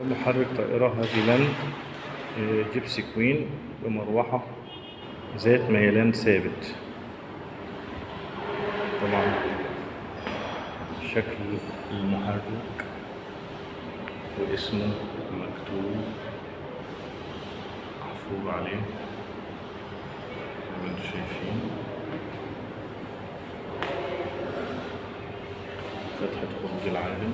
محرك طائرة هافيلاند جيبسي كوين بمروحة ذات ميلان ثابت. طبعا شكل المحرك واسمه مكتوب محفور عليه زي ما انتم شايفين. فتحة برج العالم.